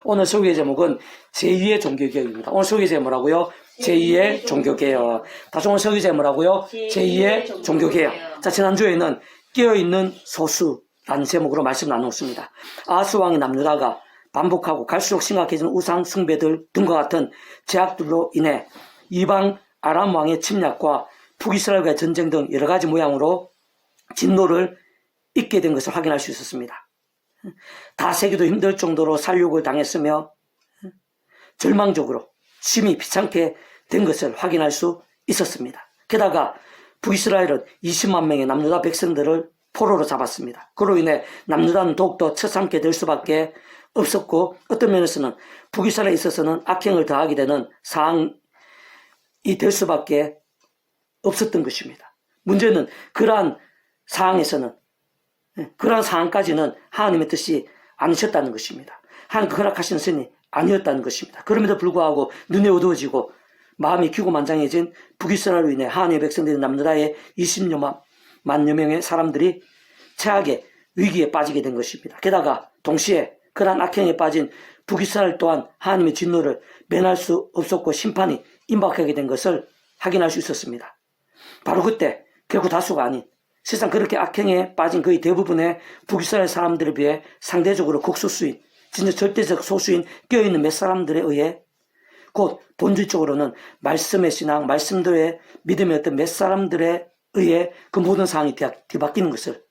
오늘 소개의 제목은 제2의 종교개혁입니다. 오늘 소개의 제목 뭐라고요? 제2의 종교개혁. 다시 오늘 소개의 제목 뭐라고요? 제2의 종교개혁. 자, 지난주에는 깨어있는 소수라는 제목으로 말씀 나누었습니다. 아하스 왕이 남유다가 반복하고 갈수록 심각해지는 우상 숭배들 등과 같은 제약들로 인해 이방 아람 왕의 침략과 북이스라엘과의 전쟁 등 여러 가지 모양으로 진노를 잊게 된 것을 확인할 수 있었습니다. 다 세기도 힘들 정도로 살육을 당했으며 절망적으로 심히 비참게 된 것을 확인할 수 있었습니다. 게다가 북이스라엘은 20만 명의 남유다 백성들을 포로로 잡았습니다. 그로 인해 남유다는 더욱더 처참게 될 수밖에 없었고, 어떤 면에서는 북이스라엘에 있어서는 악행을 더하게 되는 상황이 될 수밖에 없었던 것입니다. 문제는 그러한 상황까지는 하나님의 뜻이 아니셨다는 것입니다. 하나님 허락하신 선이 아니었다는 것입니다. 그럼에도 불구하고 눈이 어두워지고 마음이 기고만장해진 북이스라엘로 인해 하나님의 백성들인 남유다의 20만 명의 사람들이 최악의 위기에 빠지게 된 것입니다. 게다가 동시에 그러한 악행에 빠진 북이스라엘 또한 하나님의 진노를 면할 수 없었고 심판이 임박하게 된 것을 확인할 수 있었습니다. 바로 그때 결국 다수가 아닌 세상 그렇게 악행에 빠진 거의 대부분의 북이스라엘 사람들에 비해 상대적으로 극소수인, 진짜 절대적 소수인 깨어있는 몇 사람들에 의해, 곧 본질적으로는 말씀의 신앙, 말씀들의 믿음의 어떤 몇 사람들에 의해 그 모든 상황이 뒤바뀌는 것을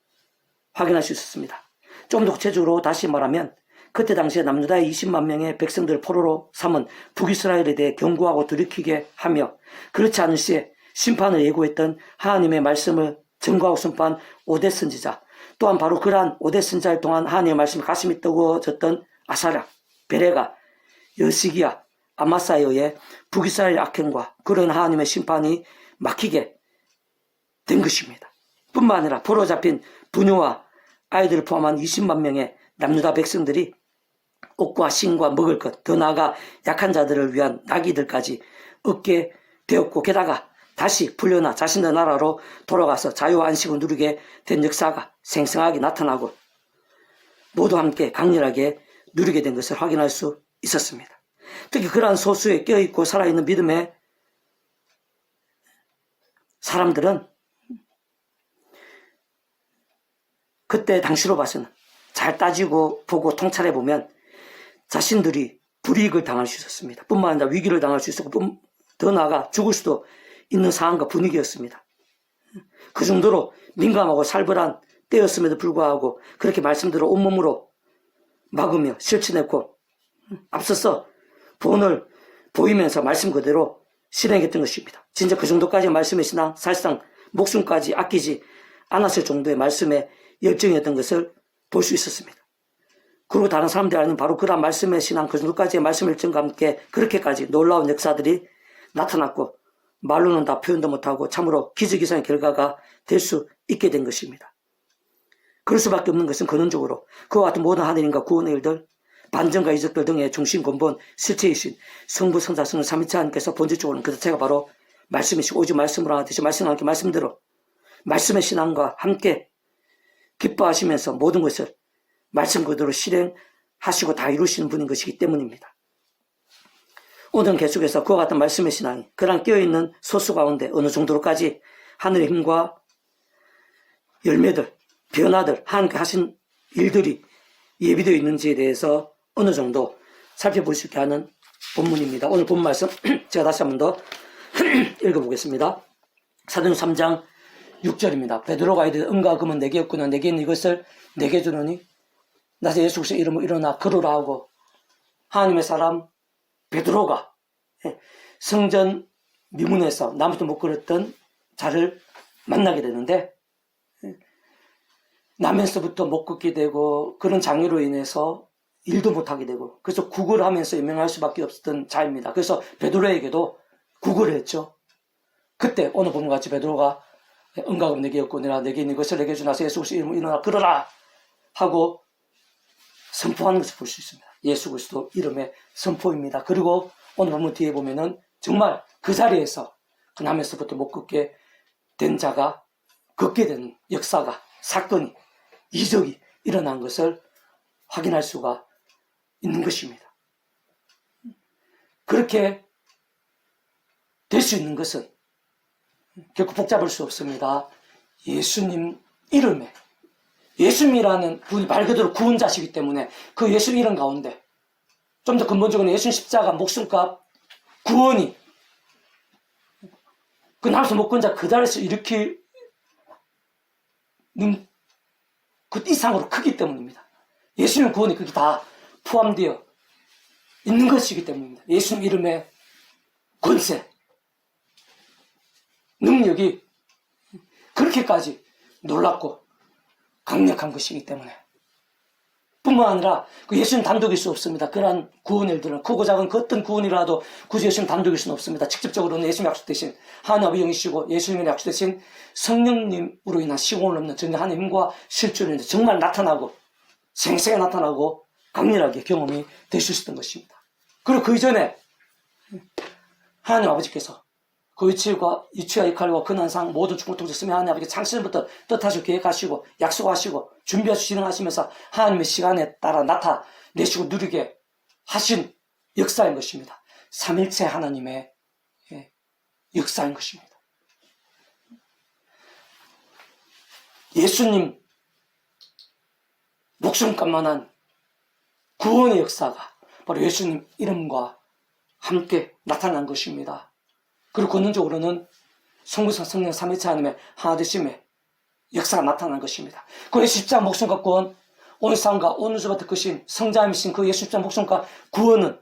확인할 수 있었습니다. 좀 더 구체적으로 다시 말하면 그때 당시에 남유다의 20만 명의 백성들을 포로로 삼은 북이스라엘에 대해 경고하고 돌이키게 하며, 그렇지 않은 시에 심판을 예고했던 하나님의 말씀을 증거하고 선포한 오뎃 선지자, 또한 바로 그러한 오뎃 선지자일 동안 하나님의 말씀에 가슴이 뜨거워졌던 아사랴, 베레가, 여시기야, 아마사에 의해 북이스라엘의 악행과 그런 하나님의 심판이 막히게 된 것입니다. 뿐만 아니라 포로 잡힌 부녀와 아이들을 포함한 20만 명의 남유다 백성들이 옷과 신과 먹을 것, 더 나아가 약한 자들을 위한 나귀들까지 얻게 되었고, 게다가 다시 풀려나 자신의 나라로 돌아가서 자유와 안식을 누리게 된 역사가 생생하게 나타나고 모두 함께 강렬하게 누리게 된 것을 확인할 수 있었습니다. 특히 그러한 소수에 껴있고 살아있는 믿음의 사람들은 그때 당시로 봐서는 잘 따지고 보고 통찰해 보면 자신들이 불이익을 당할 수 있었습니다. 뿐만 아니라 위기를 당할 수 있었고, 더 나아가 죽을 수도 있는 상황과 분위기였습니다. 그 정도로 민감하고 살벌한 때였음에도 불구하고 그렇게 말씀대로 온몸으로 막으며 실천했고, 앞서서 본을 보이면서 말씀 그대로 실행했던 것입니다. 진짜 그 정도까지 말씀의 신앙, 사실상 목숨까지 아끼지 않았을 정도의 말씀의 열정이었던 것을 볼 수 있었습니다. 그리고 다른 사람들이 아닌 바로 그런 말씀의 신앙, 그 정도까지의 말씀 열정과 함께 그렇게까지 놀라운 역사들이 나타났고, 말로는 다 표현도 못하고 참으로 기적이상의 결과가 될 수 있게 된 것입니다. 그럴 수밖에 없는 것은 근원적으로 그와 같은 모든 하나님과 구원의 일들, 반전과 이적들 등의 중심 근본 실체이신 성부, 성자, 성령, 삼위체 하나님께서 본질적으로는 그 자체가 바로 말씀이시고, 오직 말씀으로 하듯이 말씀과 함께 말씀대로 말씀의 신앙과 함께 기뻐하시면서 모든 것을 말씀 그대로 실행하시고 다 이루시는 분인 것이기 때문입니다. 오늘은 계속해서 그와 같은 말씀의 신앙이 그런 깨어있는 소수 가운데 어느 정도로까지 하늘의 힘과 열매들, 변화들, 하나님께 하신 일들이 예비되어 있는지에 대해서 어느 정도 살펴볼 수 있게 하는 본문입니다. 오늘 본 말씀 제가 다시 한 번 더 읽어보겠습니다. 사도행전 3장 6절입니다. 베드로가 이르되 은과 금은 내게 없구나. 내게는 이것을 내게 주노니 나서 예수 그리스도의 이름으로 일어나 걸으라 하고, 하나님의 사람 베드로가 성전 미문에서 나무도 못 걸었던 자를 만나게 되는데, 나면서부터 못 걷게 되고 그런 장애로 인해서 일도 못하게 되고, 그래서 구걸을 하면서 유명할 수밖에 없었던 자입니다. 그래서 베드로에게도 구걸을 했죠. 그때 오늘 보는 것 같이 베드로가 은과 금 내게 없고 내게 있는 것을 내게 주나서 예수 그리스도 이름으로 일어나 걸어라 하고 선포하는 것을 볼 수 있습니다. 예수 그리스도 이름의 선포입니다. 그리고 오늘 본문 뒤에 보면은 정말 그 자리에서 그 남에서부터 못 걷게 된 자가 걷게 되는 역사가, 사건이, 이적이 일어난 것을 확인할 수가 있는 것입니다. 그렇게 될 수 있는 것은 결코 복잡할 수 없습니다. 예수님 이름에, 예수님이라는 분이 말 그대로 구원자시기 때문에 그 예수 이름 가운데 좀 더 근본적으로 예수님 십자가 목숨값 구원이 그 나로서 목권자 그 자리에서 일으키는 그 이상으로 크기 때문입니다. 예수님 구원이 그게 다 포함되어 있는 것이기 때문입니다. 예수님 이름의 권세, 능력이 그렇게까지 놀랍고 강력한 것이기 때문에 뿐만 아니라 그 예수님 단독일 수 없습니다. 그러한 구원 일들은 크고 작은 그 어떤 구원이라도 굳이 예수님 단독일 수는 없습니다. 직접적으로는 예수님 약속되신 하나님 아버지 영이시고 예수님의 약속되신 성령님으로 인한 시공을 넘는 정말 하나님과 실존이 정말 나타나고 생생하게 나타나고 강렬하게 경험이 될 수 있었던 것입니다. 그리고 그 이전에 하나님 아버지께서 그 위치와 역할과 근한상 모든 축복 통제스며 하나님 아버지 창세전부터 뜻하시고 계획하시고 약속하시고 준비하시고 진행하시면서 하나님의 시간에 따라 나타내시고 누리게 하신 역사인 것입니다. 삼일체 하나님의 역사인 것입니다. 예수님 목숨값만한 구원의 역사가 바로 예수님 이름과 함께 나타난 것입니다. 그리고 근원적으로는 성부성 성령 삼위체 하나님의 하나되심의 역사가 나타난 것입니다. 그 예수 십자가 목숨과 구원, 온 세상과 온 우주가 듣으신 성자이신 그 예수 십자가 목숨과 구원은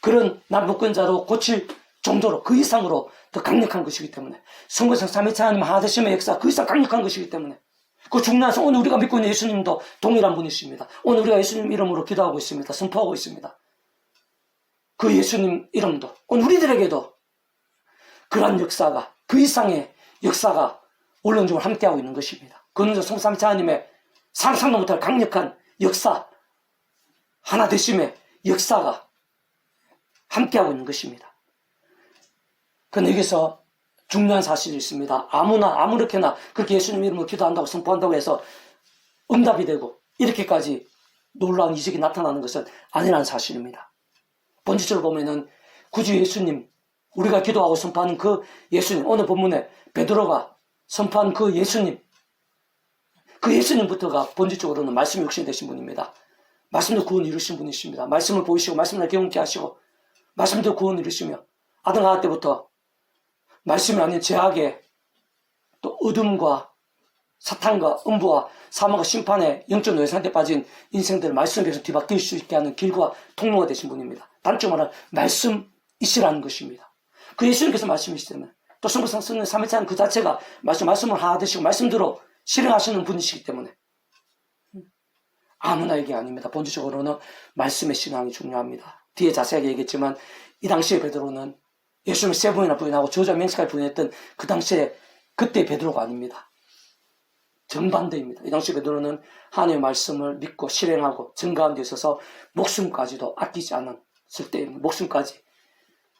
그런 남북권자로 고칠 정도로 그 이상으로 더 강력한 것이기 때문에 성부성 삼위체 하나님 하나되심의 역사가 그 이상 강력한 것이기 때문에 그 중요한 오늘 우리가 믿고 있는 예수님도 동일한 분이십니다. 오늘 우리가 예수님 이름으로 기도하고 있습니다. 선포하고 있습니다. 그 예수님 이름도 오늘 우리들에게도 그러한 역사가 그 이상의 역사가 원론적으로 함께하고 있는 것입니다. 그는 성삼위체 하나님의 상상도 못할 강력한 역사 하나 되심의 역사가 함께하고 있는 것입니다. 그런데 여기서 중요한 사실이 있습니다. 아무렇게나 그렇게 예수님 이름으로 기도한다고 선포한다고 해서 응답이 되고 이렇게까지 놀라운 이적이 나타나는 것은 아니라는 사실입니다. 본질적으로 보면은 굳이 예수님 우리가 기도하고 선포하는 그 예수님, 오늘 본문에 베드로가 선포한 그 예수님부터가 본질적으로는 말씀이 육신이 되신 분입니다. 말씀도 구원 이루신 분이십니다. 말씀을 보이시고 말씀을 경험케 하시고 말씀도 구원 이루시며 아담 하나 때부터 말씀이 아닌 죄악의 또 어둠과 사탄과 음부와 사망과 심판의 영적 노예 상태에 빠진 인생들을 말씀에 비해서 뒤바뀔 수 있게 하는 길과 통로가 되신 분입니다. 단적으로 말하면 말씀이시라는 것입니다. 그 예수님께서 말씀이시다면 또 성부성 성령 삼위체 하나님 그 자체가 말씀을 하나 되시고 말씀대로 실행하시는 분이시기 때문에 아무나 얘기 아닙니다. 본질적으로는 말씀의 신앙이 중요합니다. 뒤에 자세하게 얘기했지만 이 당시에 베드로는 예수님을 세 번이나 부인하고 저주와 맹세까지 부인했던 그 당시에 그때 베드로가 아닙니다. 정반대입니다. 이 당시 베드로는 하나님의 말씀을 믿고 실행하고 증거하는 데 있어서 목숨까지도 아끼지 않았을 때입니다. 목숨까지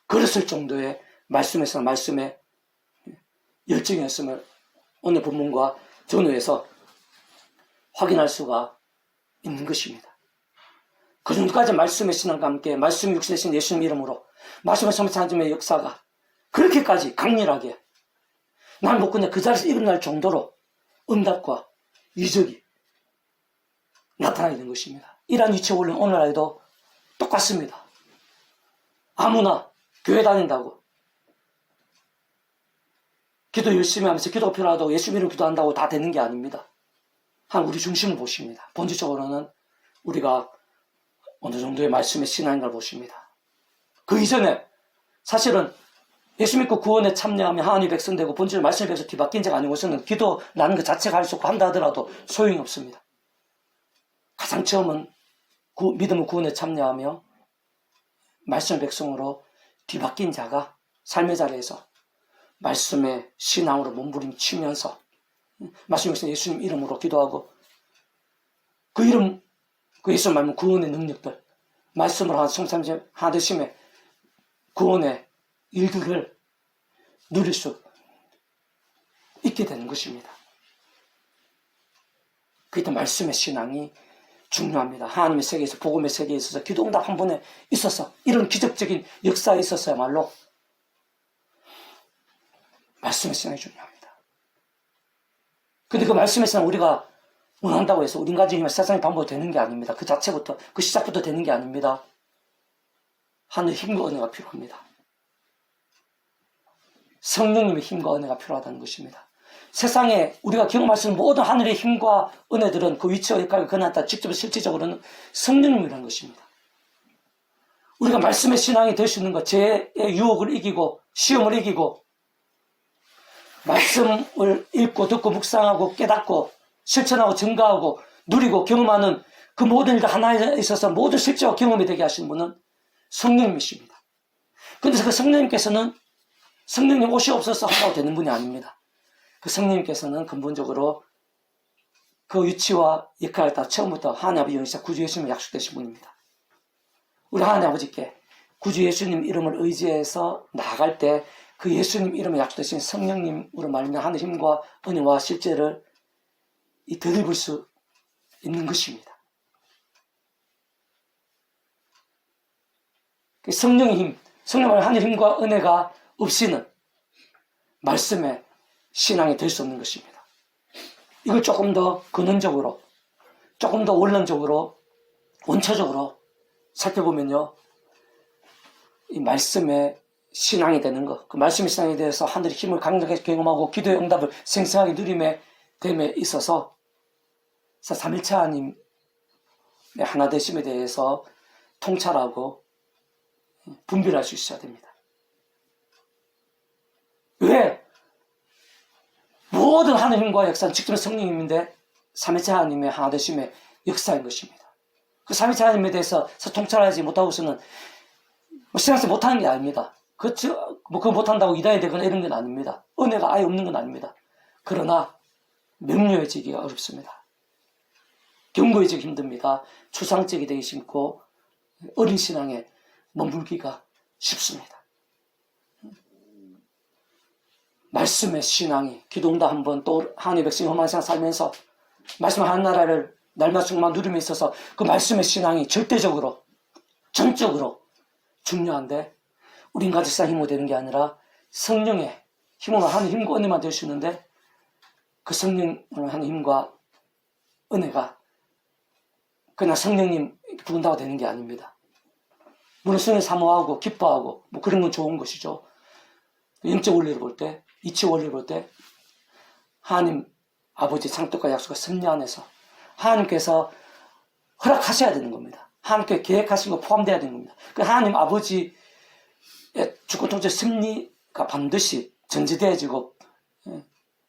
그랬을 정도의 말씀의 열정이었음을 오늘 본문과 전후에서 확인할 수가 있는 것입니다. 그 정도까지 말씀의 신앙과 함께 말씀이 육신되신 예수님 이름으로 말씀의 성찬의 역사가 그렇게까지 강렬하게 난 못 그냥 그 자리에서 일어날 정도로 응답과 이적이 나타나 있는 것입니다. 이러한 위치 원리는 오늘날에도 똑같습니다. 아무나 교회 다닌다고 기도 열심히 하면서 기도가 필요하다고 예수 이름 기도한다고 다 되는 게 아닙니다. 한 우리 중심을 보십니다. 본질적으로는 우리가 어느 정도의 말씀의 신앙인가를 보십니다. 그 이전에 사실은 예수 믿고 구원에 참여하며 하나님의 백성 되고 본질을 말씀에 대해서 뒤바뀐 자가 아니고서는 기도라는 것 자체가 할 수 없고 한다 하더라도 소용이 없습니다. 가장 처음은 믿음의 구원에 참여하며 말씀의 백성으로 뒤바뀐 자가 삶의 자리에서 말씀의 신앙으로 몸부림치면서 말씀에서 예수님 이름으로 기도하고 그 이름, 그 예수 말씀 구원의 능력들, 말씀을 하나 성삼 하듯임의 구원의 일들을 누릴 수 있게 되는 것입니다. 그때 말씀의 신앙이 중요합니다. 하나님의 세계에서, 복음의 세계에 있어서 기도응답 한 번에 있어서 이런 기적적인 역사에 있었어야말로 말씀의 신앙이 중요합니다. 근데 그 말씀의 신앙 우리가 원한다고 해서 우리 가지고 세상의 방법으로 되는 게 아닙니다. 그 자체부터, 그 시작부터 되는 게 아닙니다. 하늘의 힘과 은혜가 필요합니다. 성령님의 힘과 은혜가 필요하다는 것입니다. 세상에 우리가 경험할 수 있는 모든 하늘의 힘과 은혜들은 그 위치와 역할을 그나타 직접 실질적으로는 성령님이라는 것입니다. 우리가 말씀의 신앙이 될 수 있는 것, 죄의 유혹을 이기고 시험을 이기고 말씀을 읽고 듣고 묵상하고 깨닫고 실천하고 증가하고 누리고 경험하는 그 모든 일들 하나에 있어서 모든 실제와 경험이 되게 하시는 분은 성령님이십니다. 그런데 그 성령님께서는 성령님 옷이 없어서 한다고 되는 분이 아닙니다. 그 성령님께서는 근본적으로 그 위치와 역할을 다 처음부터 하나님 아버지 영이사 구주 예수님을 약속되신 분입니다. 우리 하나님 아버지께 구주 예수님 이름을 의지해서 나아갈 때 그 예수님 이름을 약속되신 성령님으로 말미암아 하늘 힘과 은혜와 실제를 덧입을 수 있는 것입니다. 성령의 힘, 성령의 하늘 힘과 은혜가 없이는 말씀의 신앙이 될 수 없는 것입니다. 이걸 조금 더 근원적으로, 조금 더 원론적으로, 원초적으로 살펴보면요, 이 말씀의 신앙이 되는 것, 그 말씀의 신앙에 대해서 하늘의 힘을 강력하게 경험하고 기도의 응답을 생생하게 누림에 됨에 있어서 삼일체 하나님의 하나 되심에 대해서 통찰하고 분별할 수 있어야 됩니다. 왜? 모든 하나님과 역사는 직접 성령님인데 삼일체 하나님의 하나 되심의 역사인 것입니다. 그 삼일체 하나님에 대해서 통찰하지 못하고서는 신앙생활 못하는 게 아닙니다. 그거 못한다고 이단이 되거나 이런 건 아닙니다. 은혜가 아예 없는 건 아닙니다. 그러나 명료해지기가 어렵습니다. 견고해지기 힘듭니다. 추상적이 되기 쉽고 어린 신앙에 머물기가 쉽습니다. 말씀의 신앙이 기도응답 한번 또 하나님의 백성이 험한 세상 살면서 말씀 한 나라를 날마다 누림에 있어서 그 말씀의 신앙이 절대적으로 전적으로 중요한데 우린 가지사 힘으로 되는 게 아니라 성령의 힘으로 하는 힘과 은혜만 될 수 있는데 그 성령으로 하는 힘과 은혜가 그냥 성령님 부른다고 되는 게 아닙니다. 물론 성령 사모하고 기뻐하고 뭐 그런 건 좋은 것이죠. 영적 원리를 볼 때, 이치 원리를 볼 때 하나님 아버지 창뜻과 약속과 섭리 안에서 하나님께서 허락하셔야 되는 겁니다. 하나님께 계획하신 거 포함되어야 되는 겁니다. 그 하나님 아버지의 주권 통치 섭리가 반드시 전제되어지고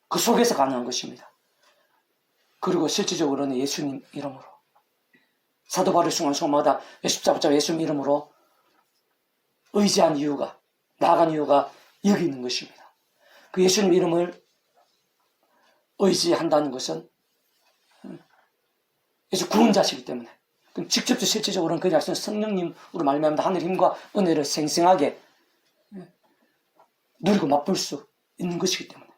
그 속에서 가능한 것입니다. 그리고 실질적으로는 예수님 이름으로 사도 바울의 순간순간마다 십자가 붙잡아 예수님 이름으로 의지한 이유가 나아간 이유가 여기 있는 것입니다. 그 예수님 이름을 의지한다는 것은 예수 구원자시기 때문에 직접적 실질적으로는 그 약속은 성령님으로 말미암아 하늘 힘과 은혜를 생생하게 누리고 맛볼 수 있는 것이기 때문에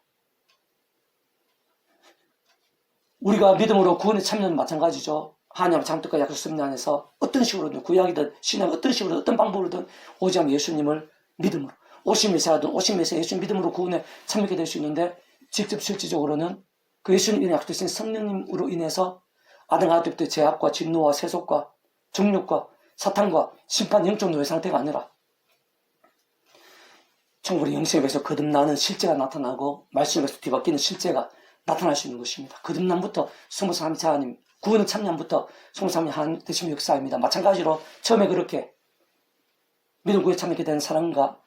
우리가 믿음으로 구원에 참여는 마찬가지죠. 하나님 창뜻과 약속 섭리 안에서 어떤 식으로든 구약이든 신약 어떤 식으로든 어떤 방법으로든 오직 예수님을 믿음으로 오신 메시아든 오신 메시아 예수님 믿음으로 구원에 참여하게 될 수 있는데 직접 실질적으로는 그 예수님이 약속되신 성령님으로 인해서 아담 하나 때부터 죄악과 진노와 세속과 정욕과 사탄과 심판 영적 노예 상태가 아니라 천국의 영생에서 거듭나는 실제가 나타나고 말씀에서 뒤바뀌는 실제가 나타날 수 있는 것입니다. 거듭남부터 성부 삼위일체 하나님 구원의 참여함부터 성부 삼위 하나님 되시는 역사입니다. 마찬가지로 처음에 그렇게 믿음 구원에 참여하게 된 사람과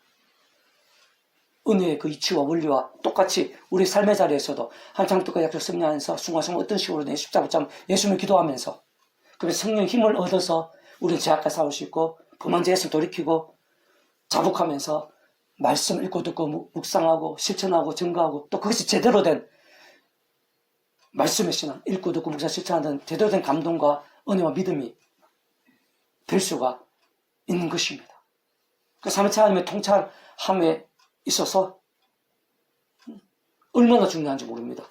은혜의 그 이치와 원리와 똑같이 우리 삶의 자리에서도 한창뜻과 약속 섭리 안에서 순간순간 어떤 식으로든 십자가 붙잡고 예수님을 기도하면서 그러면 성령 힘을 얻어서 우리는 죄악과 싸울 수 있고 범한 죄에서 돌이키고 자복하면서 말씀 읽고 듣고 묵상하고 실천하고 증거하고 또 그것이 제대로 된 말씀의 신앙 읽고 듣고 묵상 실천하는 제대로 된 감동과 은혜와 믿음이 될 수가 있는 것입니다. 그 삼위일체 하나님의 통찰함에 있어서 얼마나 중요한지 모릅니다.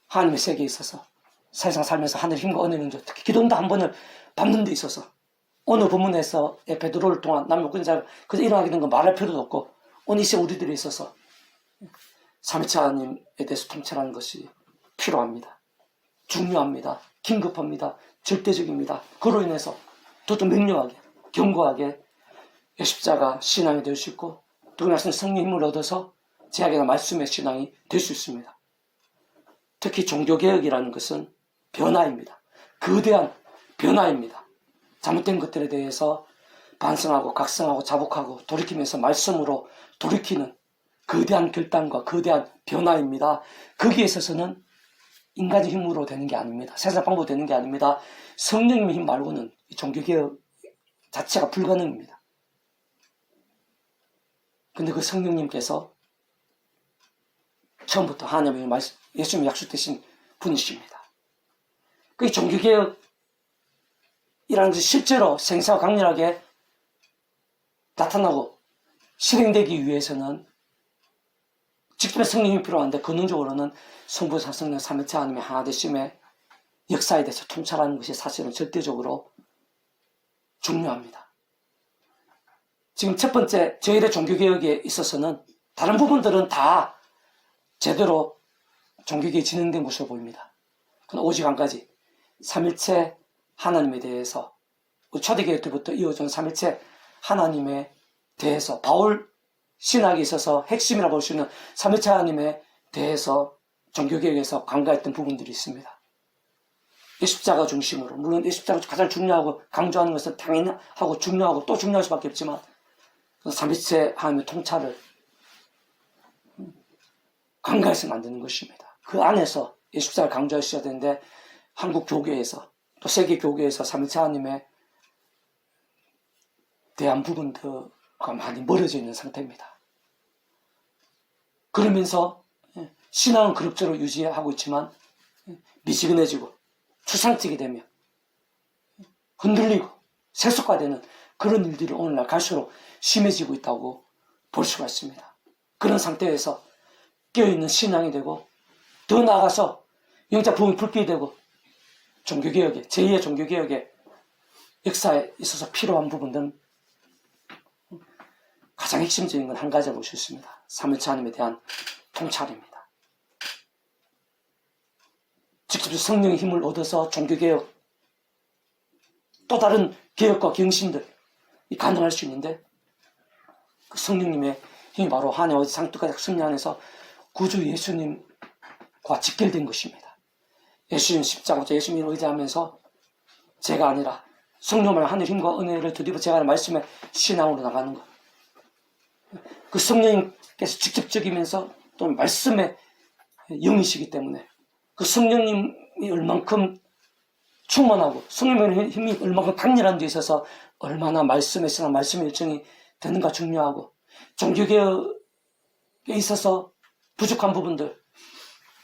하나님의 세계에 있어서 세상 살면서 하늘 힘과 은혜는 줘. 특히 기도응답 한 번을 받는 데 있어서 오늘 본문에서 베드로를 통한 남은 자가 그래서 일어나게 된 건 말할 필요도 없고 오늘 이 시대 우리들에 있어서 삼위체 하나님에 대해서 통찰하는 것이 필요합니다. 중요합니다. 긴급합니다. 절대적입니다. 그로 인해서 더 명료하게 견고하게 십자가 신앙이 될 수 있고 또 말씀 성령 힘을 얻어서 제약이나 말씀의 신앙이 될 수 있습니다. 특히 종교개혁이라는 것은 변화입니다. 거대한 변화입니다. 잘못된 것들에 대해서 반성하고 각성하고 자복하고 돌이키면서 말씀으로 돌이키는 거대한 결단과 거대한 변화입니다. 거기에 있어서는 인간의 힘으로 되는 게 아닙니다. 세상 방법으로 되는 게 아닙니다. 성령님의 힘 말고는 이 종교개혁 자체가 불가능입니다. 근데 그 성령님께서 처음부터 하나님의 말씀, 예수님이 약속되신 분이십니다. 그 종교개혁이라는 것이 실제로 생생하고 강렬하게 나타나고 실행되기 위해서는 직접의 성령이 필요한데 근원적으로는 성부, 성령, 삼위체 하나님의 하나되심의 역사에 대해서 통찰하는 것이 사실은 절대적으로 중요합니다. 지금 첫 번째 저희의 종교개혁에 있어서는 다른 부분들은 다 제대로 종교개혁이 진행된 것으로 보입니다. 그러나 오직 한 가지 삼위체 하나님에 대해서 초대교회 때부터 이어진 삼위체 하나님에 대해서 바울 신학에 있어서 핵심이라고 볼 수 있는 삼위체 하나님에 대해서 종교개혁에서 간과했던 부분들이 있습니다. 이 십자가 중심으로 물론 이 십자가 가장 중요하고 강조하는 것은 당연하고 중요하고 또 중요할 수밖에 없지만 삼위체 하나님의 통찰을 간과해서는 안 되는 것입니다. 그 안에서 이 십자가를 강조하셔야 되는데 한국 교계에서 또 세계 교계에서 삼위체 하나님에 대한 부분들과 많이 멀어져 있는 상태입니다. 그러면서 신앙은 그럭저럭 유지하고 있지만 미지근해지고 추상적이 되며 흔들리고 세속화되는 그런 일들이 오늘날 갈수록 심해지고 있다고 볼 수가 있습니다. 그런 상태에서 깨어있는 신앙이 되고 더 나아가서 영적 부흥이 불길이 되고 종교개혁의 제2의 종교개혁의 역사에 있어서 필요한 부분들은 가장 핵심적인 건 한 가지라고 볼 수 있습니다. 삼위체 하나님에 대한 통찰입니다. 직접 성령의 힘을 얻어서 종교개혁 또 다른 개혁과 경신들이 가능할 수 있는데 그 성령님의 힘이 바로 하나님의 상투가 성령 안에서 구주 예수님과 직결된 것입니다. 예수님 십자가 예수님을 의지하면서 제가 아니라 성령을 하늘 힘과 은혜를 드리고 제가 하는 말씀의 신앙으로 나가는 것. 그 성령님께서 직접적이면서 또 말씀의 영이시기 때문에 그 성령님이 얼만큼 충만하고 성령의 힘이 얼만큼 강렬한 데 있어서 얼마나 말씀의 신앙, 말씀의 일정이 되는가 중요하고 종교개혁에 있어서 부족한 부분들,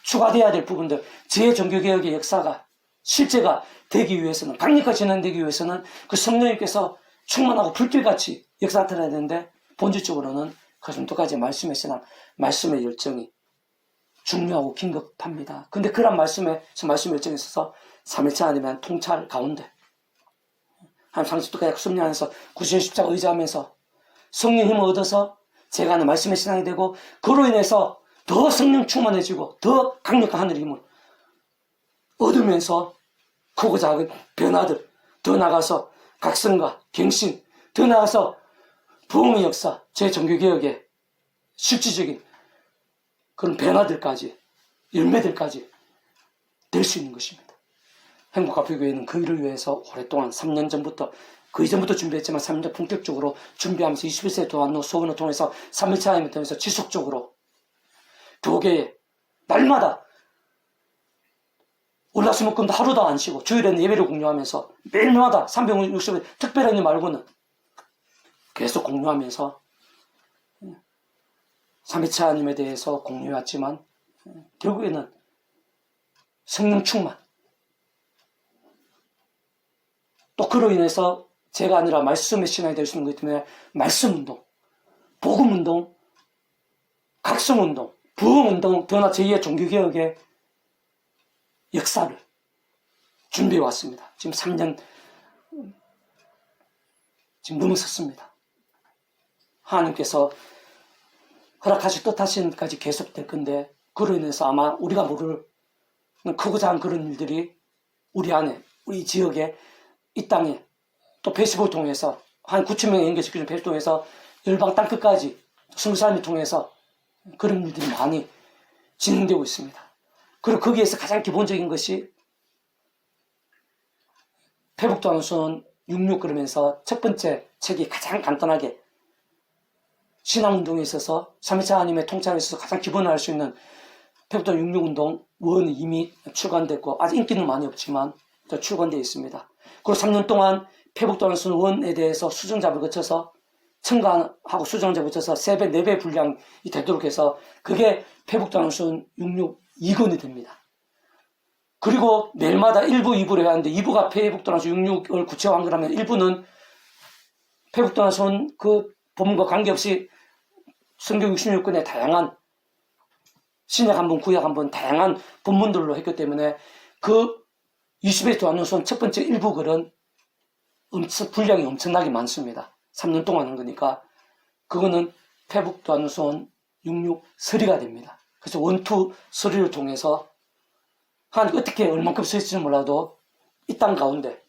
추가되어야 될 부분들, 제 종교개혁의 역사가 실제가 되기 위해서는 강력하게 진행되기 위해서는 그 성령님께서 충만하고 불길같이 역사 나타나야 되는데 본질적으로는 그 정도까지 말씀의 신앙, 말씀의 열정이 중요하고 긴급합니다. 근데 그런 말씀의 열정에 있어서 삼위체 하나님의 통찰 가운데 한 상식도까지 섭리 안에서 구주의 십자가 의지하면서 성령 힘을 얻어서 제가 하는 말씀의 신앙이 되고 그로 인해서 더 성령 충만해지고 더 강력한 하늘의 힘을 얻으면서 크고 작은 변화들 더 나가서 각성과 갱신 더 나가서 부흥의 역사, 제 종교개혁의 실질적인 그런 변화들까지 열매들까지 될 수 있는 것입니다. 행복가표교회는 그 일을 위해서 오랫동안 3년 전부터 그 이전부터 준비했지만 3년 본격적으로 준비하면서 21세 도안로 소원을 통해서 3일차 하나님을 통해서 지속적으로 교계에 날마다 올라수목금도 하루도 안 쉬고 주일에는 예배를 공유하면서 매일마다 360일 특별한 일 말고는 계속 공유하면서 삼위체 하나님에 대해서 공유했지만 결국에는 성령 충만 또 그로 인해서 제가 아니라 말씀의 신앙이 될 수 있는 것이기 때문에 말씀운동, 복음운동, 각성운동, 부흥운동, 더나 제2의 종교개혁의 역사를 준비해 왔습니다. 지금 3년 지금 넘었었습니다. 하나님께서 허락하시 뜻하신까지 계속될 건데, 그로 인해서 아마 우리가 모를 크고 작은 그런 일들이 우리 안에, 우리 지역에, 이 땅에, 또 페이스북을 통해서 한 9천 명에 연결시켜준 페이스북을 통해서 열방 땅끝까지 20사람을 통해서 그런 일들이 많이 진행되고 있습니다. 그리고 거기에서 가장 기본적인 것이 페북도안수원 66 그러면서 첫 번째 책이 가장 간단하게 신앙운동에 있어서 3.1차 하나님의 통찰에 있어서 가장 기본을 할 수 있는 페북도안 66운동 원이 이미 출간됐고, 아직 인기는 많이 없지만 출간되어 있습니다. 그리고 3년 동안 페북도안수원 원에 대해서 수정작업을 거쳐서 첨가하고 수정작업을 거쳐서 3배, 4배 분량이 되도록 해서 그게 페북도안수원 66 2권이 됩니다. 그리고 매일마다 1부, 2부를 해야 하는데 2부가 페북도안수원 66을 구체화한 거라면 1부는 페북도안수원 그 본문과 관계없이 성경 66권의 다양한 신약 한 번, 구약 한 번 다양한 본문들로 했기 때문에 그 20회 도안수원 첫 번째 1부 글은 분량이 엄청나게 많습니다. 3년 동안 한 거니까 그거는 페북도안수원 66 서리가 됩니다. 그래서 1, 2 서리를 통해서 하나님 어떻게 얼만큼 쓰일지는 몰라도 이 땅 가운데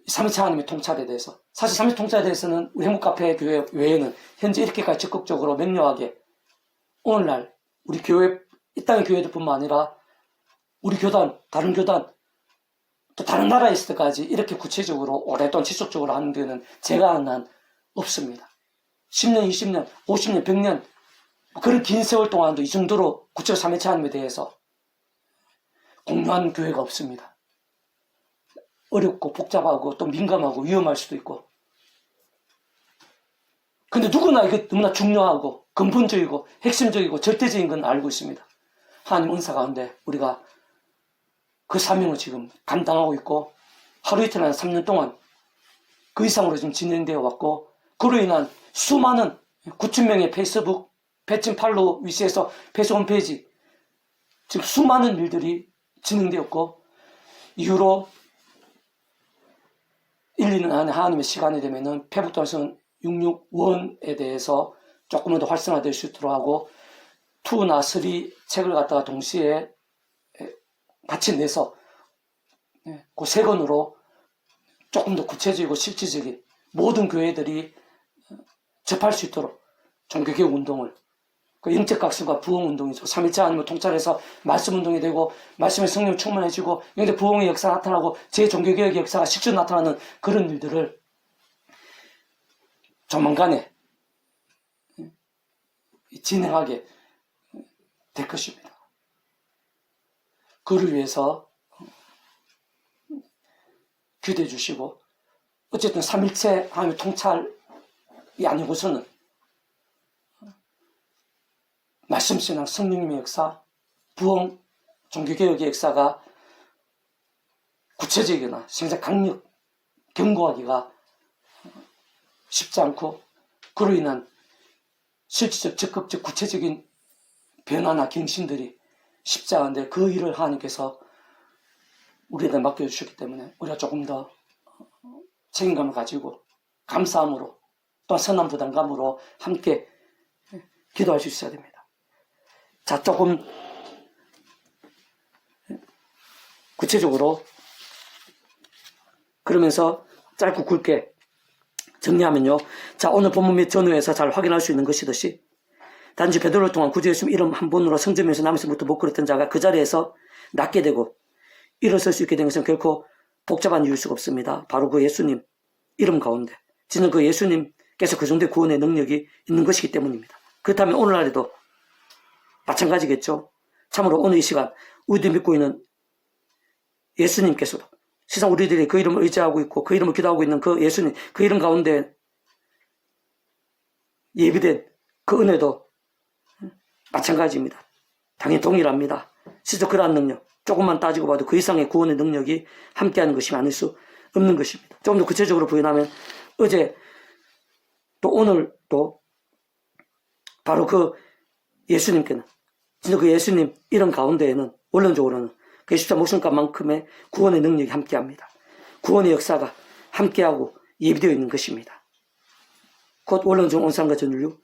3.1차 하나님의 통찰에 대해서, 사실 3.1 통찰에 대해서는 우리 행복카페 교회 외에는 현재 이렇게까지 적극적으로 명료하게 오늘날 우리 교회, 이 땅의 교회들뿐만 아니라 우리 교단, 다른 교단, 또 다른 나라에 있을 때까지 이렇게 구체적으로 오랫동안 지속적으로 하는 데는 제가 아는 한 없습니다. 10년, 20년, 50년, 100년 그런 긴 세월 동안도 이 정도로 구체적 3.1차 하나님에 대해서 공유한 교회가 없습니다. 어렵고 복잡하고 또 민감하고 위험할 수도 있고, 근데 누구나 이게 너무나 중요하고 근본적이고 핵심적이고 절대적인 건 알고 있습니다. 하나님 은사 가운데 우리가 그 사명을 지금 감당하고 있고, 하루 이틀 한 3년 동안 그 이상으로 지금 진행되어 왔고, 그로 인한 수많은 9천 명의 페이스북 배칭 팔로우 위시에서 페이스북 홈페이지 지금 수많은 일들이 진행되었고, 이후로 1, 2년 안에 하나님의 시간이 되면은 페북도안수원 66원에 대해서 조금은 더 활성화될 수 있도록 하고, 2나 3 책을 갖다가 동시에 같이 내서 그 세 권으로 조금 더 구체적이고 실질적인 모든 교회들이 접할 수 있도록 종교개혁 운동을, 그 영적 각성과 부흥 운동이죠. 3.1차 하나님을 통찰해서 말씀 운동이 되고, 말씀의 성령 충만해지고, 근데 부흥의 역사가 나타나고, 제 종교개혁의 역사가 실제로 나타나는 그런 일들을 조만간에 진행하게 될 것입니다. 그를 위해서 기도해 주시고, 어쨌든 3.1체 하나님의 통찰이 아니고서는 말씀신앙, 성령님의 역사, 부흥, 종교개혁의 역사가 구체적이거나 생각 강력, 견고하기가 쉽지 않고, 그로 인한 실질적, 적극적, 구체적인 변화나 경신들이 쉽지 않은데, 그 일을 하나님께서 우리에게 맡겨주셨기 때문에 우리가 조금 더 책임감을 가지고 감사함으로, 또한 선한 부담감으로 함께 기도할 수 있어야 됩니다. 자, 조금 구체적으로 그러면서 짧고 굵게 정리하면요. 자, 오늘 본문 및 전후에서 잘 확인할 수 있는 것이듯이, 단지 베드로를 통한 구주 예수님 이름 한 번으로 성전에서 남에서부터 못 걸었던 자가 그 자리에서 낫게 되고 일어설 수 있게 된 것은 결코 복잡한 이유일 수가 없습니다. 바로 그 예수님 이름 가운데 진짜 그 예수님께서 그 정도의 구원의 능력이 있는 것이기 때문입니다. 그렇다면 오늘날에도 마찬가지겠죠. 참으로 오늘 이 시간 우리들이 믿고 있는 예수님께서도 세상 우리들이 그 이름을 의지하고 있고 그 이름을 기도하고 있는 그 예수님, 그 이름 가운데 예비된 그 은혜도 마찬가지입니다. 당연히 동일합니다. 실제 그러한 능력, 조금만 따지고 봐도 그 이상의 구원의 능력이 함께하는 것이 아닐 수 없는 것입니다. 조금 더 구체적으로 부연하면, 어제 또 오늘 또 바로 그 예수님께는, 진짜 그 예수님 이름 가운데에는 원론적으로는 그 십자가 목숨값만큼의 구원의 능력이 함께합니다. 구원의 역사가 함께하고 예비되어 있는 것입니다. 곧 원론중 온상과 전율류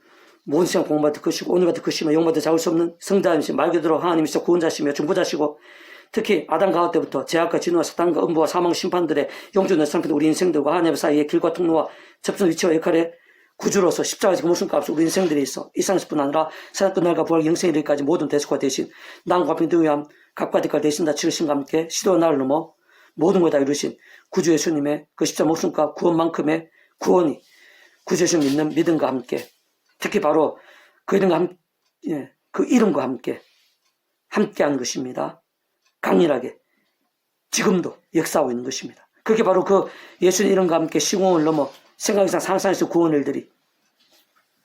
모든 시간 공부받을 것이고 오늘 같은 것이며 영마다 잡을 수 없는 성자이시며 말 그대로 하나님이시여 구원자시며 중보자시고 특히 아담 가호 때부터 죄악과 진노와 사탄과 음부와 사망 심판들의 영존의 상편 우리 인생들과 하나님 사이의 길과 통로와 접선 위치와 역할의 구주로서 십자가에서 그 목숨값을 우리 인생들에 있어 이상뿐 아니라 세상 끝날과 부활 영생에 이르기까지 모든 대속과 대신 남과 평등을 위한 값과 대가를 대신 다 치르심과 함께 시도와 나를 넘어 모든 걸 다 이루신 구주 예수님의 그 십자가 목숨값 구원만큼의 구원이 구주 예수님 믿는 믿음과 함께 특히 바로 그 이름과 함께 함께한 것입니다. 강렬하게 지금도 역사하고 있는 것입니다. 그게 바로 그 예수님 이름과 함께 시공을 넘어 생각상 상상에서 구원 일들이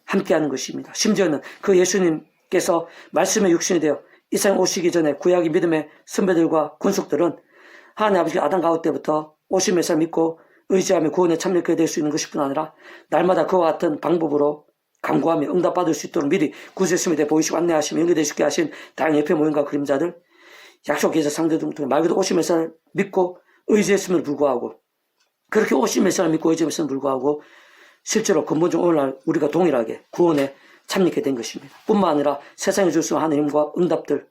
함께하는 것입니다. 심지어는 그 예수님께서 말씀의 육신이 되어 이 세상 오시기 전에 구약의 믿음의 선배들과 군속들은 하나님 아버지 아담 가호 때부터 오실 메시아 믿고 의지하며 구원에 참여하게 될 수 있는 것일 뿐 아니라 날마다 그와 같은 방법으로 간구하며 응답받을 수 있도록 미리 구주 예수님에 대해 보이시고 안내하시며 연결되시게 하신 다양한 옆에 모임과 그림자들 약속 계좌 상대들 통해 말 그대로 오실 메시아를 믿고 의지했음에도 불구하고 그렇게 오실 메시아를 믿고 의지했음에도 불구하고 실제로 근본적으로 오늘날 우리가 동일하게 구원에 참여하게 된 것입니다. 뿐만 아니라 세상에 줄 수 있는 하나님과 응답들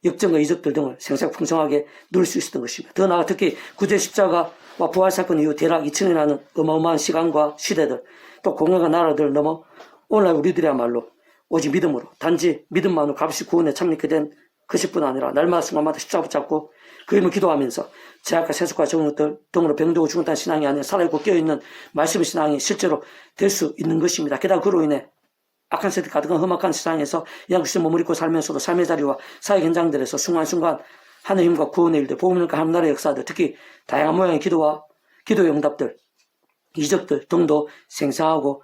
역정과 이적들 등을 생생풍성하게 누릴 수 있었던 것입니다. 더 나아가 특히 구주의 십자가와 부활 사건 이후 대략 2000년이라는 어마어마한 시간과 시대들 또 공간과 나라들을 넘어 오늘날 우리들이야말로 오직 믿음으로 단지 믿음만으로 값이 구원에 참여하게 된 것일뿐 아니라 날마다 순간마다 십자가 붙잡고 그 이름을 기도하면서 제약과 세속과 정욕들 등으로 병들고 죽었다는 신앙이 아니라 살아있고 깨어있는 말씀의 신앙이 실제로 될 수 있는 것입니다. 게다가 그로 인해 악한 세대 가득한 험악한 세상에서 양육시 몸을 입고 살면서도 삶의 자리와 사회 현장들에서 순간순간 하나님과 구원의 일들, 복음과 하나님 나라의 역사들, 특히 다양한 모양의 기도와 기도의 응답들, 이적들 등도 생생하고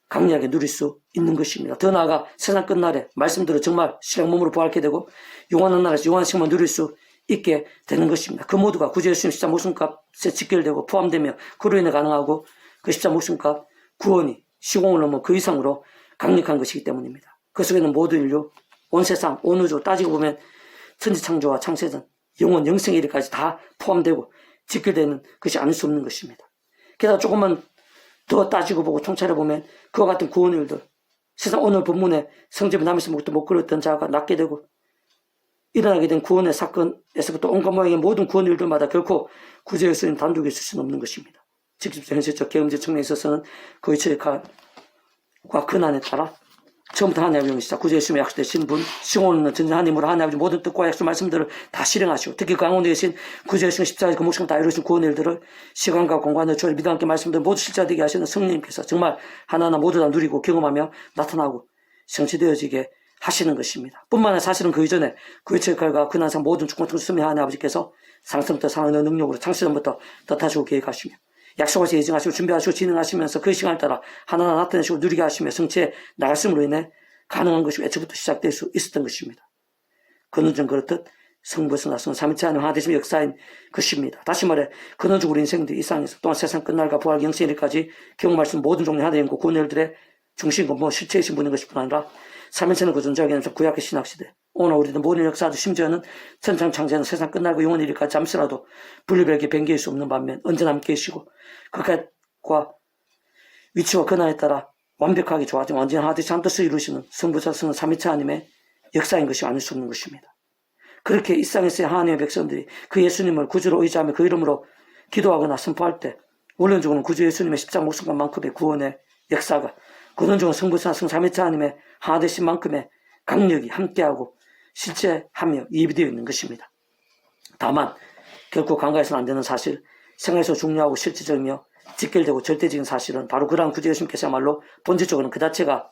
강력하게 누릴 수 있는 것입니다. 더 나아가 세상 끝날에 말씀대로 정말 신령 몸으로 부활하게 되고 영원한 나라에서 영원한 생명을 누릴 수 있게 되는 것입니다. 그 모두가 구주 예수님 십자가 목숨값에 직결되고 포함되며 그로 인해 가능하고 그 십자가 목숨값 구원이 시공을 넘어 그 이상으로 강력한 것이기 때문입니다. 그 속에는 모든 인류, 온 세상, 온 우주 따지고 보면 천지창조와 창세전, 영원 영생의 일까지 다 포함되고 직결되는 것이 아닐 수 없는 것입니다. 게다가 조금만 더 따지고 보고 통찰해보면 그와 같은 구원의 일들, 세상 오늘 본문에 성집에 남에서부터 못 걸었던 자가 낫게 되고 일어나게 된 구원의 사건에서부터 온갖 모양의 모든 구원의 일들마다 결코 구주 예수님 단독에 있을 수는 없는 것입니다. 직접적 현실적 경험적 측면에 있어서는 그 이처의 칼과 근한에 따라 처음부터 하나님 아버지 구주 예수님의 약속되신 분, 시공을 전전 하나님으로 하나님 아버지 모든 뜻과 약속 말씀들을 다 실행하시고 특히 그 강원에 계신 구주 예수님 십자가의 그 목숨을 다 이루신 구원의 일들을 시간과 공간을 초월 믿음 함께 말씀들 모두 실제되게 하시는 성령님께서 정말 하나하나 모두 다 누리고 경험하며 나타나고 성취되어지게 하시는 것입니다. 뿐만 아니라 사실은 그 이전에 그 이처의 칼과 근한상 모든 축복을 통해 하나님 아버지께서 상승부터 상하는 능력으로 창세전부터 뜻하시고 계획하시며 약속하시 예정하시고 준비하시고 진행하시면서 그 시간에 따라 하나하나 나타내시고 누리게 하시며 성취해 나갔음으로 인해 가능한 것이 애초부터 시작될 수 있었던 것입니다. 근원적 그렇듯 성부에서 나선 삼위체 하나님 하나 되심의 역사인 것입니다. 다시 말해 근원적 우리 인생들이 이 세상에서 또한 세상 끝날과 부활 영생일까지 경험할 수 있는 모든 종류의 하나님과 구원일들의 중심과 뭐 실체이신 분인 것일 뿐 아니라 삼위체는 그 존재하기 위해서 구약의 신학시대 오늘 우리는 모든 역사도 심지어는 천상 창제는 세상 끝날고 영원 일일까지 잠시라도 분리별게 변개할 수 없는 반면 언제나 함께 계시고 그것과 위치와 근한에 따라 완벽하게 조화된 완전히 하나되시 한 뜻을 이루시는 성부자성은 삼위체 하나님의 역사인 것이 아닐 수 없는 것입니다. 그렇게 이 세상에서의 하나님의 백성들이 그 예수님을 구주로 의지하며 그 이름으로 기도하거나 선포할 때 원론적으로는 구주 예수님의 십자가 목숨만큼의 구원의 역사가 근원적으로 성부자성 삼위체 하나님의 하나되신 만큼의 강력이 함께하고 실제하며 예비되어 있는 것입니다. 다만 결코 간과해서는 안 되는 사실, 생활에서 중요하고 실질적이며 직결되고 절대적인 사실은 바로 그러한 구주 예수님께서야말로 본질적으로는 그 자체가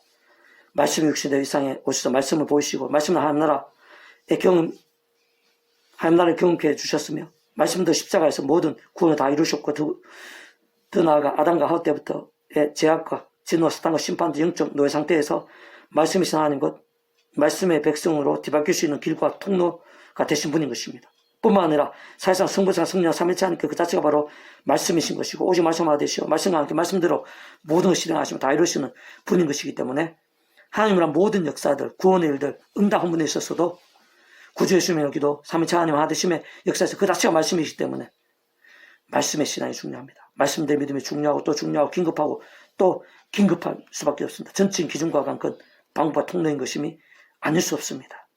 말씀이 육신의 이상에 오셔서 말씀을 보이시고 말씀을 하나님 나라를 경험케 해주셨으며 말씀도 십자가에서 모든 구원을 다 이루셨고 더 나아가 아담과 하와 때부터의 죄악과 진노와 사탄과 심판도 영적 노예 상태에서 말씀이신 하나님 것 말씀의 백성으로 뒤바뀔 수 있는 길과 통로가 되신 분인 것입니다. 뿐만 아니라 사실상 성부상 성령 삼위체 하나님께 그 자체가 바로 말씀이신 것이고 오직 말씀하나 되시고 말씀과 함께 말씀대로 모든 것을 실행하시며 다 이루시는 분인 것이기 때문에 하나님이란 모든 역사들 구원의 일들 응답 한 분에 있어서도 구주 예수님의 기도, 삼위일체 하나님 하나님의 역사에서 그 자체가 말씀이기 때문에 말씀의 신앙이 중요합니다. 말씀대로 믿음이 중요하고 또 중요하고 긴급하고 또 긴급할 수밖에 없습니다. 전적인 기준과 관건, 방법과 통로인 것임이 아닐 수 없습니다.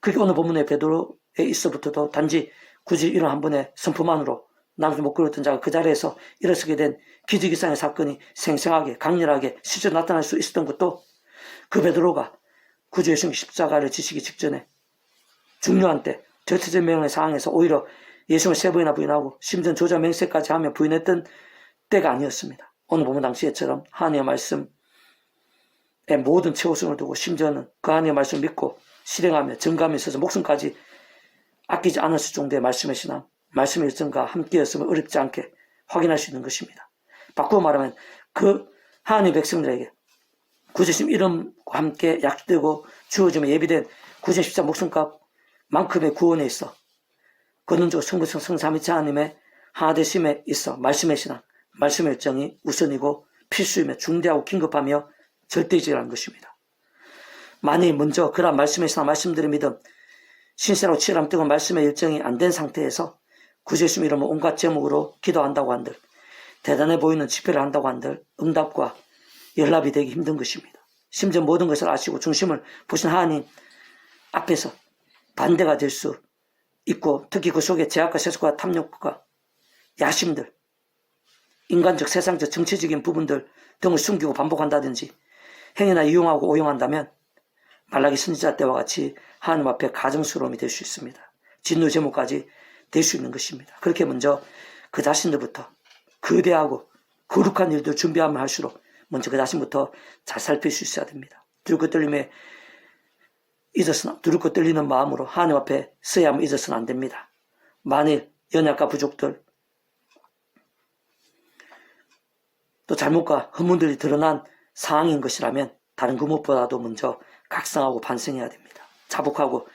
그게 오늘 본문의 베드로에 있어부터도 단지 굳이 이런 한 번의 선포만으로 남지 못 그렸던 자가 그 자리에서 일어서게 된 기적이상의 사건이 생생하게 강렬하게 실제로 나타날 수 있었던 것도 그 베드로가 구주 예수님 십자가를 지시기 직전에 중요한 때 절대적 명령의 상황에서 오히려 예수님을 3번이나 부인하고 심지어 조자 맹세까지 하며 부인했던 때가 아니었습니다. 오늘 보면 당시에처럼 하나님의 말씀에 모든 최우선을 두고 심지어는 그 하나님의 말씀을 믿고 실행하며 증감에 있어서 목숨까지 아끼지 않았을 정도의 말씀의 신앙, 말씀의 일정과 함께였음을 어렵지 않게 확인할 수 있는 것입니다. 바꾸어 말하면 그 하나님의 백성들에게 구주님 이름과 함께 약속되고 주어지며 예비된 구주님 십자 목숨값만큼의 구원에 있어 근원적으로 성부성 성삼위체 하나님의 하나되심에 있어 말씀의 신앙, 말씀의 일정이 우선이고 필수이며 중대하고 긴급하며 절대적이라는 것입니다. 만일 먼저 그러한 말씀의 신앙, 말씀들의 믿음, 신세라고 치열함 뜨거운 말씀의 일정이 안 된 상태에서 구주 예수님 이름으로 온갖 제목으로 기도한다고 한들, 대단해 보이는 집회를 한다고 한들 응답과 연락이 되기 힘든 것입니다. 심지어 모든 것을 아시고 중심을 보신 하나님 앞에서 반대가 될 수 있고 특히 그 속에 제약과 세속과 탐욕과 야심들, 인간적 세상적 정치적인 부분들 등을 숨기고 반복한다든지 행위나 이용하고 오용한다면 말라기 선지자 때와 같이 하나님 앞에 가증스러움이 될 수 있습니다. 진노 제목까지 될 수 있는 것입니다. 그렇게 먼저 그 자신들부터 거대하고 거룩한 일들 준비하면 할수록 먼저 그 자신부터 잘 살필 수 있어야 됩니다. 두렵고 떨림에 잊어서는 두렵고 떨리는 마음으로 하나님 앞에 서야만 잊어서는 안 됩니다. 만일 연약과 부족들 또 잘못과 허물들이 드러난 상황인 것이라면 다른 그 무엇보다도 먼저 각성하고 반성해야 됩니다. 자복하고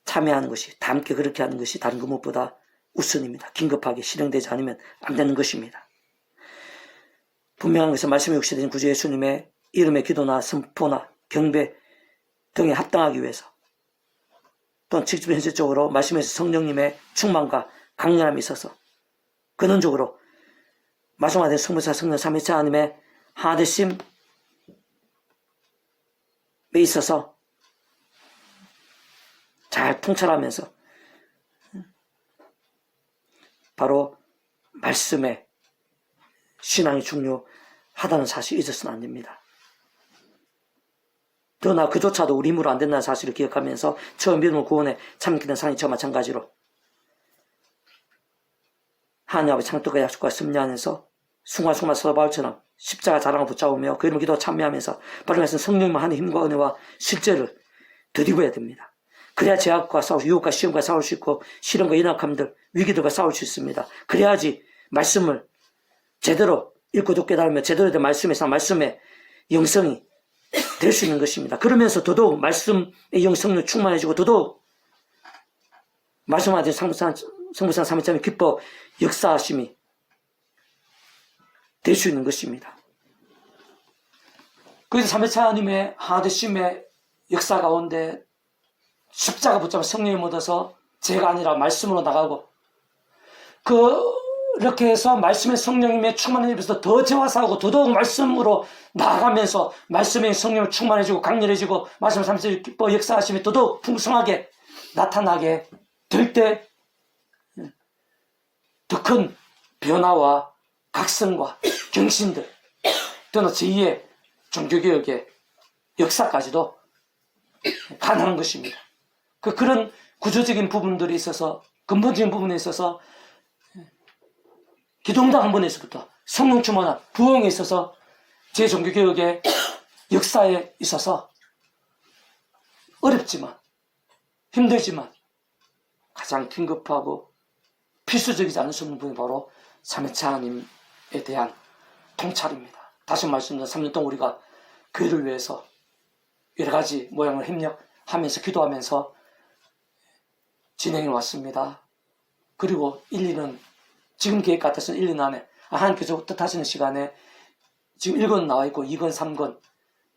참여하는 것이, 다 함께 그렇게 하는 것이 다른 그 무엇보다 우선입니다. 긴급하게 실행되지 않으면 안 되는 것입니다. 분명한 것은 말씀에 육시된 구주 예수님의 이름의 기도나 선포나 경배 등에 합당하기 위해서 또는 직접 현실적으로 말씀에서 성령님의 충만과 강렬함이 있어서 근원적으로 말씀하신 성부사 성령 삼위일체 하나님의 하나되심에 있어서 잘 통찰하면서 바로 말씀의 신앙이 중요하다는 사실을 잊어서는 안 됩니다. 그러나 그조차도 우리 힘으로 안 된다는 사실을 기억하면서 처음 믿음을 구원에 참기는 상이처와 마찬가지로 하나님 아버지 창뜻과 약속과 승리하면서 숭화숭화 사도 바울처럼 십자가 자랑을 붙잡으며 그 이름을 기도와 참여하면서 바로 말씀 성령님과 하나님의 힘과 은혜와 실제를 드리고야 됩니다. 그래야 제약과 싸울, 유혹과 시험과 싸울 수 있고 시련과 연약함들, 위기들과 싸울 수 있습니다. 그래야지 말씀을 제대로 읽고 듣고 깨달으며 제대로 된 말씀의 영성이 될 수 있는 것입니다. 그러면서 더더욱 말씀의 영성을 충만해지고 더더욱 말씀하신 성부상 삼위일체 기뻐 역사하심이 될 수 있는 것입니다. 그래서 삼위일체 하나님의 하나되심의 역사 가운데 십자가 붙잡아 성령을 얻어서 제가 아니라 말씀으로 나가고 그렇게 해서 말씀의 성령님의 충만한 입에서 더 재화사하고 더더욱 말씀으로 나아가면서 말씀의 성령을 충만해지고 강렬해지고 말씀을 삼위일체 기뻐 역사하심이 더더욱 풍성하게 나타나게 될 때 더 큰 변화와 각성과 경신들 또는 제2의 종교개혁의 역사까지도 가능한 것입니다. 그런 구조적인 부분들이 있어서 근본적인 부분에 있어서 기도응답 한 번에서부터 성령 충만한 부흥에 있어서 제 종교개혁의 역사에 있어서 어렵지만 힘들지만 가장 긴급하고 필수적이지 않을 수 없는 부분이 바로 삼위일체 하나님에 대한 통찰입니다. 다시 말씀드리면 3년 동안 우리가 교회를 위해서 여러 가지 모양을 협력하면서 기도하면서 진행해 왔습니다. 그리고 1, 2는 지금 계획 같아서는 1, 2년 안에 하나님께서 뜻하시는 시간에 지금 1권 나와 있고 2권, 3권,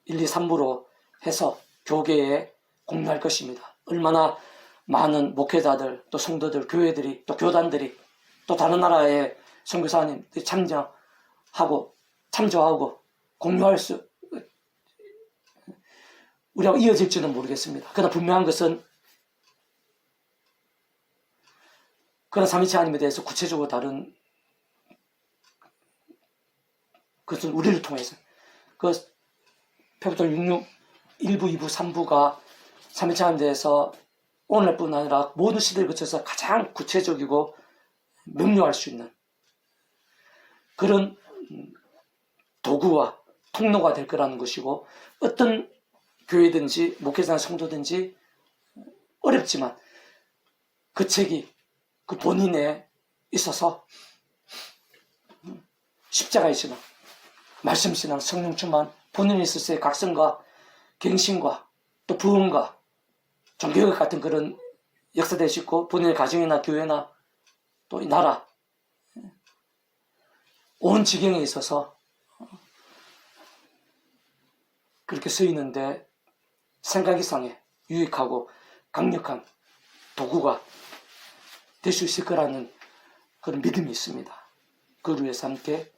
1, 2, 3부로 해서 교계에 공유할 것입니다. 얼마나 많은 목회자들, 또 성도들, 교회들이, 또 교단들이, 또 다른 나라의 선교사님들이 참조하고 공유할 수, 우리가 이어질지는 모르겠습니다. 그러나 분명한 것은 그런 삼위체 하나님에 대해서 구체적으로 다룬 그것은 우리를 통해서 그 페브돌 66 1부, 2부, 3부가 삼위체 하나님에 대해서 오늘뿐 아니라 모든 시대를 거쳐서 가장 구체적이고 명료할 수 있는 그런 도구와 통로가 될 거라는 것이고, 어떤 교회든지 목회자 성도든지 어렵지만 그 책이 그 본인에 있어서 십자가이시나 말씀이시나 성령 충만, 본인에 있어서의 각성과 갱신과 또 부흥과 종교역 같은 그런 역사될 수 있고, 본인의 가정이나 교회나 또 이 나라 온 지경에 있어서 그렇게 쓰이는데 생각 이상의 유익하고 강력한 도구가 될 수 있을 거라는 그런 믿음이 있습니다. 그를 위해서 함께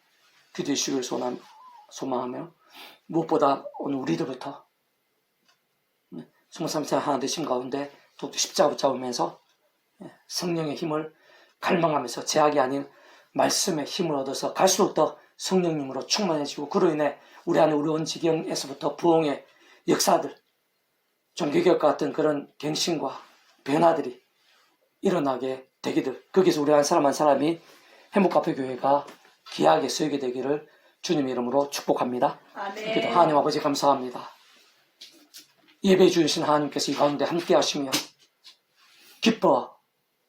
기도해 주시길 소망하며, 무엇보다 오늘 우리들부터 성삼세 하나 되신 가운데 더욱더 십자가 붙잡으면서 성령의 힘을 갈망하면서 제약이 아닌 말씀의 힘을 얻어서 갈수록 더 성령님으로 충만해지고, 그로 인해 우리 안에 어려운 지경에서부터 부흥의 역사들, 종교개혁과 같은 그런 갱신과 변화들이 일어나게 되기를, 거기서 우리 한 사람이 행복카페교회가 귀하게 쓰이게 되기를 주님 이름으로 축복합니다. 아멘. 하나님 아버지 감사합니다. 예배 주신 하나님께서 이 가운데 함께 하시며 기뻐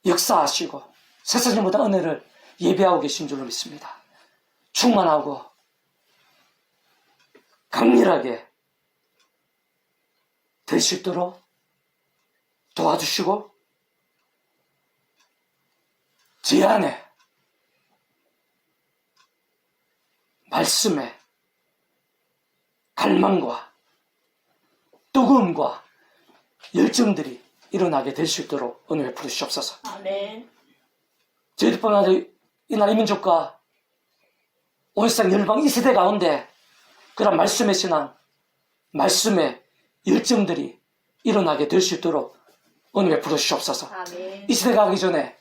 역사하시고 세상보다 은혜를 예배하고 계신 줄로 믿습니다. 충만하고 강렬하게 될 수 있도록 도와주시고, 제 안에 말씀에 갈망과 뜨거움과 열정들이 일어나게 될 수 있도록 은혜 베풀어 주시옵소서. 아멘. 저희들뿐 아니라 이 나라 민족과 온 세상 열방 이 세대 가운데 그런 말씀의 신앙, 말씀의 열정들이 일어나게 될 수 있도록 은혜 베풀어 주시옵소서. 아멘. 이 시대가 가기 전에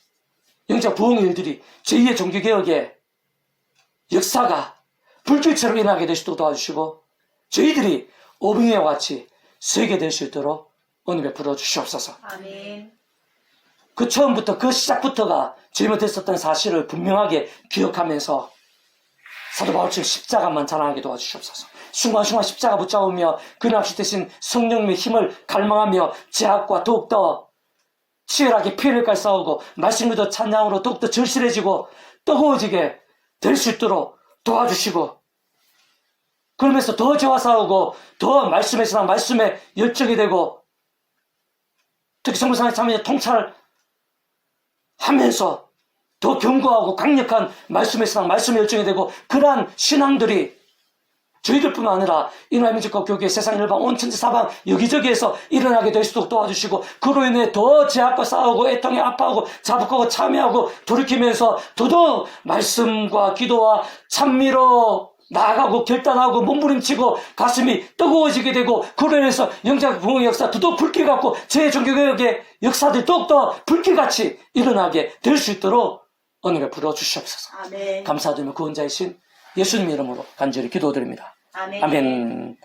영적 부흥의 일들이 제2의 종교개혁의 역사가 불길처럼 일어나게 될 수 있도록 도와주시고, 저희들이 어빙이와 같이 서게 될 수 있도록 은혜 베풀어 주시옵소서. 아멘. 그 처음부터 그 시작부터가 잘못했었던 사실을 분명하게 기억하면서 사도 바울처럼 십자가만 자랑하게 도와주시옵소서. 순간순간 십자가 붙잡으며 그 납치 대신 성령님의 힘을 갈망하며 제약과 더욱더 치열하게 피해를 깔싸우고 말씀으로 찬양으로 더욱더 절실해지고 뜨거워지게 될 수 있도록 도와주시고, 그러면서 더 저와 싸우고 더 말씀에서 말씀에 열정이 되고, 특히 성부상의 참여에 통찰하면서 더 견고하고 강력한 말씀에서 말씀에 열정이 되고, 그러한 신앙들이 저희들뿐만 아니라 이나라 민족과 교계 세상 열방 온 천지 사방 여기저기에서 일어나게 될 수도 도와주시고, 그로 인해 더 제약과 싸우고 애통에 아파하고 자복하고 참여하고 돌이키면서 더더욱 말씀과 기도와 찬미로 나아가고 결단하고 몸부림치고 가슴이 뜨거워지게 되고, 그로 인해서 영적 부흥의 역사 더더욱 불길같고 제 종교개혁의 역사들이 더욱더 불길같이 일어나게 될 수 있도록 은혜 베풀어 주시옵소서. 아멘. 감사드리며 구원자이신 예수님 이름으로 간절히 기도드립니다. 아멘. 아멘.